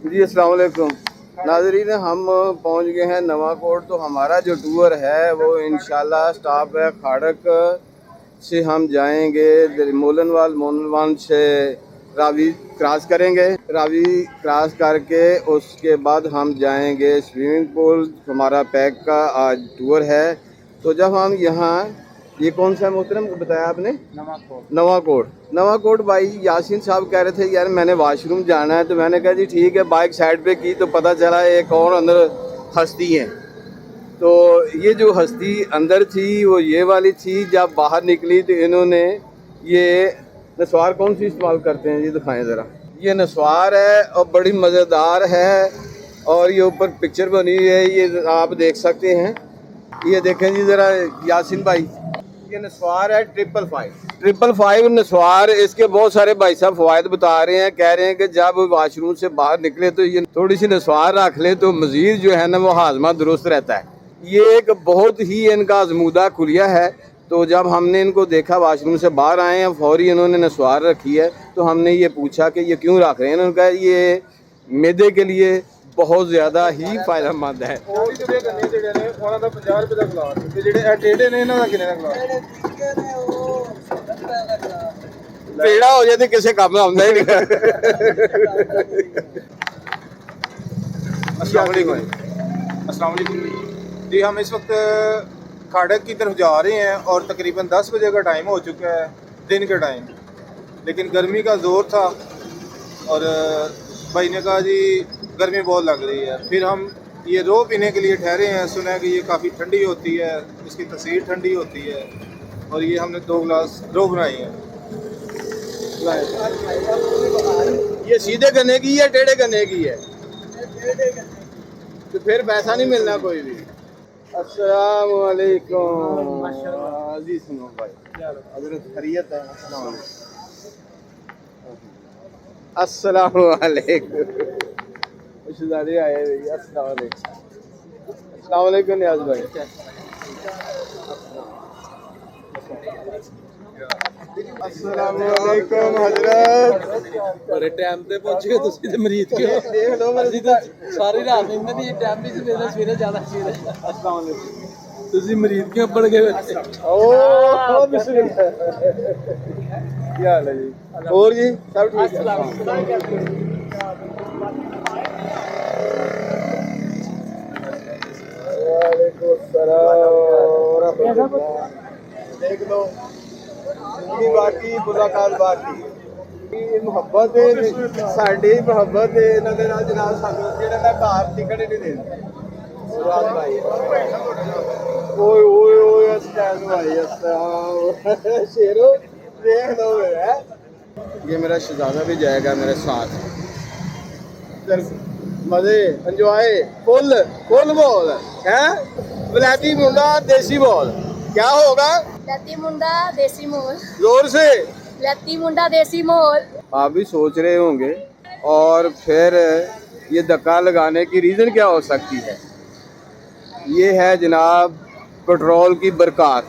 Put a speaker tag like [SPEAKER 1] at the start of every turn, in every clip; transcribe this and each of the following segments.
[SPEAKER 1] جی السلام علیکم ناظرین، ہم پہنچ گئے ہیں نواں کوٹ۔ تو ہمارا جو ٹور ہے وہ انشاءاللہ سٹاپ ہے کھاڑک سے، ہم جائیں گے مولن وال سے راوی کراس کریں گے، راوی کراس کر کے اس کے بعد ہم جائیں گے سوئمنگ پول۔ ہمارا پیک کا آج ٹور ہے۔ تو جب ہم یہاں، یہ کون سا محترم بتایا آپ نے؟ نواں کوٹ بھائی یاسین صاحب کہہ رہے تھے یار میں نے واش روم جانا ہے، تو میں نے کہا جی ٹھیک ہے، بائک سائڈ پہ کی تو پتہ چلا ایک اور اندر ہستی ہے۔ تو یہ جو ہستی اندر تھی وہ یہ والی تھی، جب باہر نکلی تو انہوں نے یہ نسوار کون سی استعمال کرتے ہیں، یہ دکھائیں ذرا۔ یہ نسوار ہے اور بڑی مزیدار ہے، اور یہ اوپر پکچر بنی ہوئی ہے، یہ آپ دیکھ سکتے ہیں۔ یہ دیکھیں جی ذرا یاسین بھائی، یہ نسوار ہے 555 نسوار۔ اس کے بہت سارے بھائی صاحب فوائد بتا رہے ہیں، کہہ رہے ہیں کہ جب واش روم سے باہر نکلے تو یہ تھوڑی سی نسوار رکھ لیں تو مزید جو ہے نا وہ ہاضمہ درست رہتا ہے۔ یہ ایک بہت ہی ان کا آزمودہ کلیہ ہے۔ تو جب ہم نے ان کو دیکھا واش روم سے باہر آئے ہیں، فوری انہوں نے نسوار رکھی ہے، تو ہم نے یہ پوچھا کہ یہ کیوں رکھ رہے ہیں؟ انہوں نے کہا یہ معدے کے لیے بہت زیادہ ہی فائدہ مند ہے۔ پیڑا ہو جائے تو کسی کام میں آتا ہی نہیں۔
[SPEAKER 2] السلام علیکم جی، ہم اس وقت کھاڑک کی طرف جا رہے ہیں اور تقریباً 10 بجے کا ٹائم ہو چکا ہے، دن کا ٹائم، لیکن گرمی کا زور تھا اور بھائی نے کہا جی گرمی بہت لگ رہی ہے۔ پھر ہم یہ رو پینے کے لیے ٹھہرے ہیں، سنا ہے کہ یہ کافی ٹھنڈی ہوتی ہے، اس کی تاثیر ٹھنڈی ہوتی ہے، اور یہ ہم نے 2 گلاس رو بنائی ہیں۔
[SPEAKER 1] یہ سیدھے گنے کی ہے ٹیڑھے گنے کی ہے؟ تو پھر پیسہ نہیں ملنا کوئی بھی۔ السلام علیکم عزیز سنو بھائی، حضرت خیریت ہے؟ السلام علیکم۔ السلام علیکم، رشتےداری آئے ہوئی۔ السلام علیکم، السلام علیکم نیاز بھائی۔ السلام علیکم حضرت،
[SPEAKER 3] بڑے ٹائم تے پہنچ گئے تسی تے مرید کے
[SPEAKER 1] دیکھ لو
[SPEAKER 3] اسی تے ساری رات نہیں دی ٹائم بھی سویرے زیادہ سویرے
[SPEAKER 1] السلام علیکم۔
[SPEAKER 3] تسی مرید کے بڑھ گئے بچے۔
[SPEAKER 1] اوہ بسم اللہ، کیا حال ہے جی؟ اور جی سب ٹھیک ہے؟ وعلیکم السلام ورحمۃ اللہ۔ دیکھ لو زندگی باقی ملاقات باقی، محبت ساڈی محبت انہاں دے نال جناب، سانوں جہڑے میں باہر ٹکٹ ہی نہیں دیندا۔ سراد بھائی اوئے اوئے اوئے اسٹائل بھائی، السلام شیرو دیکھ لو ہے۔ یہ میرا شہزادہ بھی جائے گا میرے ساتھ، مزے انجوائے فل فل بول ہے۔ ولایتی منڈا دیسی بول کیا ہوگا؟
[SPEAKER 4] لتی منڈا دیسی مول،
[SPEAKER 1] زور سے
[SPEAKER 4] لتی منڈا دیسی مول۔
[SPEAKER 1] آپ بھی سوچ رہے ہوں گے، اور پھر یہ دھکا لگانے کی ریزن کیا ہو سکتی ہے؟ یہ ہے جناب پٹرول کی برکات۔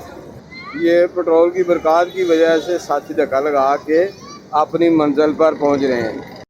[SPEAKER 1] یہ پٹرول کی برکات کی وجہ سے ساتھی دھکا لگا کے اپنی منزل پر پہنچ رہے ہیں۔